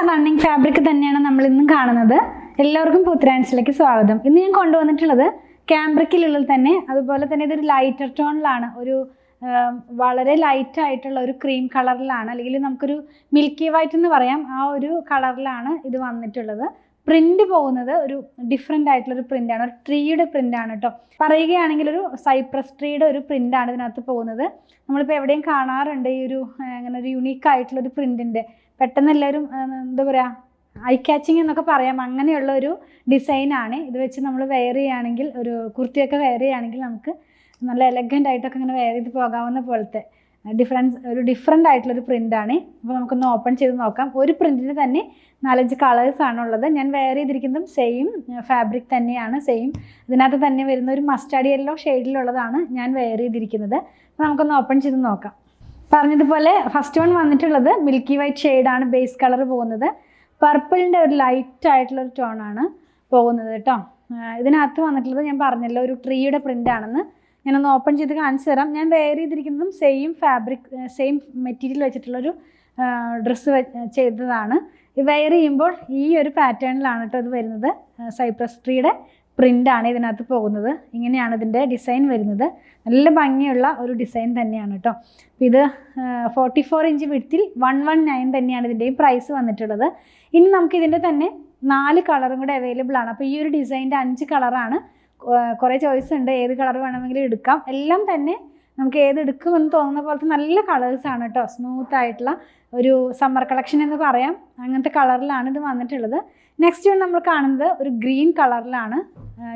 Running fabric തന്നെയാണ് നമ്മൾ ഇന്നും കാണുന്നത്. എല്ലാവർക്കും പുത്രാൻസിലേക്ക് സ്വാഗതം. ഇന്ന് ഞാൻ കൊണ്ടുവന്നിട്ടുള്ളത് ക്യാമ്പ്രിക്കിലുള്ളിൽ തന്നെ, അതുപോലെ തന്നെ ഇതൊരു ലൈറ്റർ ടോണിലാണ്, ഒരു വളരെ ലൈറ്റ് ആയിട്ടുള്ള ഒരു ക്രീം കളറിലാണ്, അല്ലെങ്കിൽ നമുക്കൊരു മിൽക്കി വൈറ്റ് എന്ന് പറയാം, ആ ഒരു കളറിലാണ് ഇത് വന്നിട്ടുള്ളത്. പ്രിന്റ് പോകുന്നത് ഒരു ഡിഫറെൻ്റ് ആയിട്ടുള്ളൊരു പ്രിൻ്റാണ്, ഒരു ട്രീയുടെ പ്രിൻ്റാണ് കേട്ടോ. പറയുകയാണെങ്കിൽ ഒരു സൈപ്രസ് ട്രീയുടെ ഒരു പ്രിൻ്റാണ് ഇതിനകത്ത് പോകുന്നത്. നമ്മളിപ്പോൾ എവിടെയും കാണാറുണ്ട് ഈ ഒരു അങ്ങനെ ഒരു യുണീക്ക് ആയിട്ടുള്ളൊരു പ്രിൻറ്റിൻ്റെ, പെട്ടെന്ന് എല്ലാവരും എന്താ പറയുക, ഐ ക്യാച്ചിങ് എന്നൊക്കെ പറയാം, അങ്ങനെയുള്ള ഒരു ഡിസൈനാണ്. ഇത് വെച്ച് നമ്മൾ വെയർ ചെയ്യുകയാണെങ്കിൽ, ഒരു കുർത്തിയൊക്കെ വെയർ ചെയ്യുകയാണെങ്കിൽ നമുക്ക് നല്ല എലഗൻ്റ് ആയിട്ടൊക്കെ ഇങ്ങനെ വെയർ ചെയ്ത് പോകാവുന്ന പോലത്തെ ഡിഫറെൻ്റ് ആയിട്ടുള്ളൊരു പ്രിൻ്റാണ്. അപ്പോൾ നമുക്കൊന്ന് ഓപ്പൺ ചെയ്ത് നോക്കാം. ഒരു പ്രിൻറ്റിന് തന്നെ 4-5 കളേഴ്സാണുള്ളത്. ഞാൻ വെയർ ചെയ്തിരിക്കുന്നതും സെയിം ഫാബ്രിക് തന്നെയാണ്, സെയിം ഇതിനകത്ത് തന്നെ വരുന്ന ഒരു മസ്റ്റാർഡ് യെല്ലോ ഷെയ്ഡിലുള്ളതാണ് ഞാൻ വെയർ ചെയ്തിരിക്കുന്നത്. അപ്പോൾ നമുക്കൊന്ന് ഓപ്പൺ ചെയ്ത് നോക്കാം. പറഞ്ഞതുപോലെ ഫസ്റ്റ് വൺ വന്നിട്ടുള്ളത് മിൽക്കി വൈറ്റ് ഷെയ്ഡാണ് ബേസ് കളർ പോകുന്നത്. പർപ്പിളിൻ്റെ ഒരു ലൈറ്റ് ആയിട്ടുള്ളൊരു ടോണാണ് പോകുന്നത് കേട്ടോ. ഇതിനകത്ത് വന്നിട്ടുള്ളത് ഞാൻ പറഞ്ഞല്ലോ ഒരു ട്രീയുടെ പ്രിൻ്റാണെന്ന്. ഞാനൊന്ന് ഓപ്പൺ ചെയ്ത് കാണിച്ചു തരാം. ഞാൻ വെയർ ചെയ്തിരിക്കുന്നതും സെയിം ഫാബ്രിക്, സെയിം മെറ്റീരിയൽ വെച്ചിട്ടുള്ളൊരു ഡ്രസ്സ് ചെയ്തതാണ്. വെയർ ചെയ്യുമ്പോൾ ഈ ഒരു പാറ്റേണിലാണ് കേട്ടോ ഇത് വരുന്നത്. സൈപ്രസ് ട്രീയുടെ പ്രിൻ്റാണ് ഇതിനകത്ത് പോകുന്നത്. ഇങ്ങനെയാണ് ഇതിൻ്റെ ഡിസൈൻ വരുന്നത്. നല്ല ഭംഗിയുള്ള ഒരു ഡിസൈൻ തന്നെയാണ് കേട്ടോ. ഇത് 44 ഇഞ്ച് വിഡ്ത്തിൽ 119 തന്നെയാണ് ഇതിൻ്റെയും പ്രൈസ് വന്നിട്ടുള്ളത്. ഇനി നമുക്ക് ഇതിൻ്റെ തന്നെ 4 കളറും കൂടെ അവൈലബിൾ ആണ്. അപ്പോൾ ഈ ഒരു ഡിസൈൻ്റെ 5 കളറാണ്. കുറേ ചോയ്സ് ഉണ്ട്, ഏത് കളർ വേണമെങ്കിലും എടുക്കാം. എല്ലാം തന്നെ നമുക്ക് ഏത് എടുക്കുമെന്ന് തോന്നുന്ന പോലത്തെ നല്ല കളേഴ്സാണ് കേട്ടോ. സ്മൂത്ത് ആയിട്ടുള്ള ഒരു സമ്മർ കളക്ഷൻ എന്ന് പറയാം, അങ്ങനത്തെ കളറിലാണ് ഇത് വന്നിട്ടുള്ളത്. നെക്സ്റ്റ് വൺ നമ്മൾ കാണുന്നത് ഒരു ഗ്രീൻ കളറിലാണ്.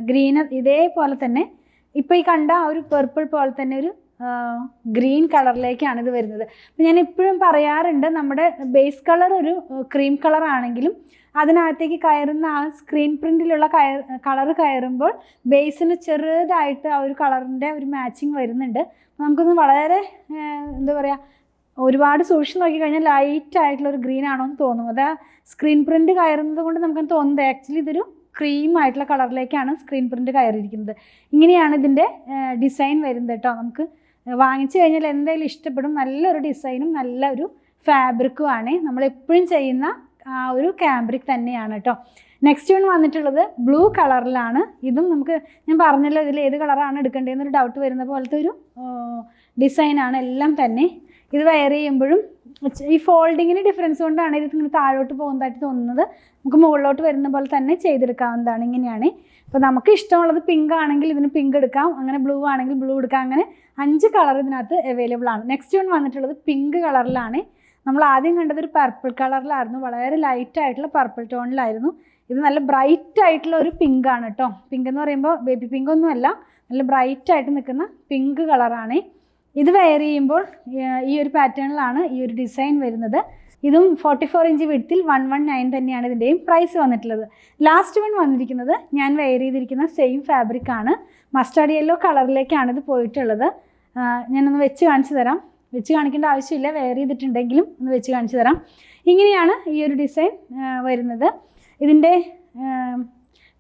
ഗ്രീൻ ഇതേപോലെ തന്നെ ഇപ്പോൾ ഈ കണ്ട ഒരു പെർപ്പിൾ പോലെ തന്നെ ഒരു ഗ്രീൻ കളറിലേക്കാണ് ഇത് വരുന്നത്. അപ്പോൾ ഞാൻ എപ്പോഴും പറയാറുണ്ട്, നമ്മുടെ ബേസ് കളർ ഒരു ക്രീം കളർ ആണെങ്കിലും അതിനകത്തേക്ക് കയറുന്ന ആ സ്ക്രീൻ പ്രിൻറ്റിലുള്ള കളർ കയറുമ്പോൾ ബേസിന് ചെറുതായിട്ട് ആ ഒരു കളറിൻ്റെ ഒരു മാച്ചിങ് വരുന്നുണ്ട്. നമുക്കൊന്ന് വളരെ എന്താ പറയുക, ഒരുപാട് സൂക്ഷിച്ച് നോക്കിക്കഴിഞ്ഞാൽ ലൈറ്റ് ആയിട്ടുള്ളൊരു ഗ്രീൻ ആണോ എന്ന് തോന്നും. അത് സ്ക്രീൻ പ്രിൻറ്റ് കയറുന്നത് കൊണ്ട് നമുക്കത് തോന്നുന്നത് ആക്ച്വലി ഇതൊരു ക്രീം ആയിട്ടുള്ള കളറിലേക്കാണ് സ്ക്രീൻ പ്രിൻറ്റ് കയറിയിരിക്കുന്നത്. ഇങ്ങനെയാണ് ഇതിൻ്റെ ഡിസൈൻ വരുന്നത് കേട്ടോ. നമുക്ക് വാങ്ങിച്ചു കഴിഞ്ഞാൽ എന്തായാലും ഇഷ്ടപ്പെടും. നല്ലൊരു ഡിസൈനും നല്ലൊരു ഫാബ്രിക്കും ആണ്. നമ്മളെപ്പോഴും ചെയ്യുന്ന ആ ഒരു ക്യാമ്പ്രിക് തന്നെയാണ് കേട്ടോ. നെക്സ്റ്റ് വൺ വന്നിട്ടുള്ളത് ബ്ലൂ കളറിലാണ്. ഇതും നമുക്ക് ഞാൻ പറഞ്ഞല്ലോ ഇതിൽ ഏത് കളറാണ് എടുക്കേണ്ടതെന്നൊരു ഡൗട്ട് വരുന്ന പോലത്തെ ഒരു ഡിസൈനാണ് എല്ലാം തന്നെ. ഇത് വെയർ ചെയ്യുമ്പോഴും ഈ ഫോൾഡിങ്ങിന് ഡിഫറൻസ് കൊണ്ടാണ് ഇത് ഇങ്ങനെ താഴോട്ട് പോകുന്നതായിട്ട് തോന്നുന്നത്. നമുക്ക് മുകളിലോട്ട് വരുന്ന പോലെ തന്നെ ചെയ്തെടുക്കാവുന്നതാണ്. ഇങ്ങനെയാണ്. ഇപ്പോൾ നമുക്ക് ഇഷ്ടമുള്ളത് പിങ്ക് ആണെങ്കിൽ ഇതിന് പിങ്ക് എടുക്കാം, അങ്ങനെ ബ്ലൂ ആണെങ്കിൽ ബ്ലൂ എടുക്കാം. അങ്ങനെ 5 കളർ ഇതിനകത്ത് അവൈലബിൾ ആണ്. നെക്സ്റ്റ് വൺ വന്നിട്ടുള്ളത് പിങ്ക് കളറിലാണ്. നമ്മൾ ആദ്യം കണ്ടത് ഒരു പർപ്പിൾ കളറിലായിരുന്നു, വളരെ ലൈറ്റ് ആയിട്ടുള്ള പർപ്പിൾ ടോണിലായിരുന്നു. ഇത് നല്ല ബ്രൈറ്റ് ആയിട്ടുള്ള ഒരു പിങ്ക് ആണ് കേട്ടോ. പിങ്ക് എന്ന് പറയുമ്പോൾ ബേബി പിങ്ക് ഒന്നുമല്ല, നല്ല ബ്രൈറ്റ് ആയിട്ട് നിൽക്കുന്ന പിങ്ക് കളറാണ്. ഇത് വെയർ ചെയ്യുമ്പോൾ ഈ ഒരു പാറ്റേണിലാണ് ഈ ഒരു ഡിസൈൻ വരുന്നത്. ഇതും 44 ഇഞ്ച് വിഡ്ത്തിൽ 119 തന്നെയാണ് ഇതിൻ്റെയും പ്രൈസ് വന്നിട്ടുള്ളത്. ലാസ്റ്റ് വൺ വന്നിരിക്കുന്നത് ഞാൻ വെയർ ചെയ്തിരിക്കുന്ന സെയിം ഫാബ്രിക് ആണ്. മസ്റ്റാർഡ് യെല്ലോ കളറിലേക്കാണ് ഇത് പോയിട്ടുള്ളത്. ഞാനൊന്ന് വെച്ച് കാണിച്ചു തരാം. വെച്ച് കാണിക്കേണ്ട ആവശ്യമില്ല, വെയർ ചെയ്തിട്ടുണ്ടെങ്കിലും ഒന്ന് വെച്ച് കാണിച്ചു തരാം. ഇങ്ങനെയാണ് ഈ ഒരു ഡിസൈൻ വരുന്നത്. ഇതിൻ്റെ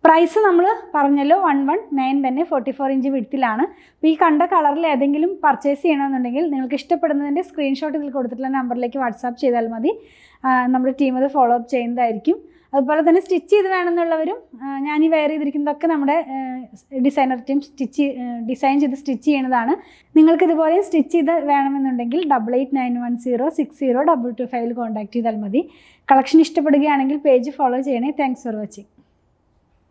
പ്രൈസ് നമ്മൾ പറഞ്ഞല്ലോ 119 തന്നെ, 44 ഇഞ്ച് വിഡ്ത്തിലാണ്. അപ്പോൾ ഈ കണ്ട കളറിൽ ഏതെങ്കിലും പർച്ചേസ് ചെയ്യണമെന്നുണ്ടെങ്കിൽ നിങ്ങൾക്ക് ഇഷ്ടപ്പെടുന്നതിൻ്റെ സ്ക്രീൻഷോട്ട് ഇതിൽ കൊടുത്തിട്ടുള്ള നമ്പറിലേക്ക് വാട്സാപ്പ് ചെയ്താൽ മതി. നമ്മുടെ ടീം അത് ഫോളോ അപ്പ് ചെയ്യുന്നതായിരിക്കും. അതുപോലെ തന്നെ സ്റ്റിച്ച് ചെയ്ത് വേണമെന്നുള്ളവരും, ഞാൻ ഈ വെയർ ചെയ്തിരിക്കുന്നതൊക്കെ നമ്മുടെ ഡിസൈനർ ടീം ഡിസൈൻ ചെയ്ത് സ്റ്റിച്ച് ചെയ്യുന്നതാണ്. നിങ്ങൾക്ക് ഇതുപോലെ സ്റ്റിച്ച് ചെയ്ത് വേണമെന്നുണ്ടെങ്കിൽ 8891060225 കോൺടാക്ട് ചെയ്താൽ മതി. കളക്ഷൻ ഇഷ്ടപ്പെടുകയാണെങ്കിൽ പേജ് ഫോളോ ചെയ്യണേ. Thanks for watching.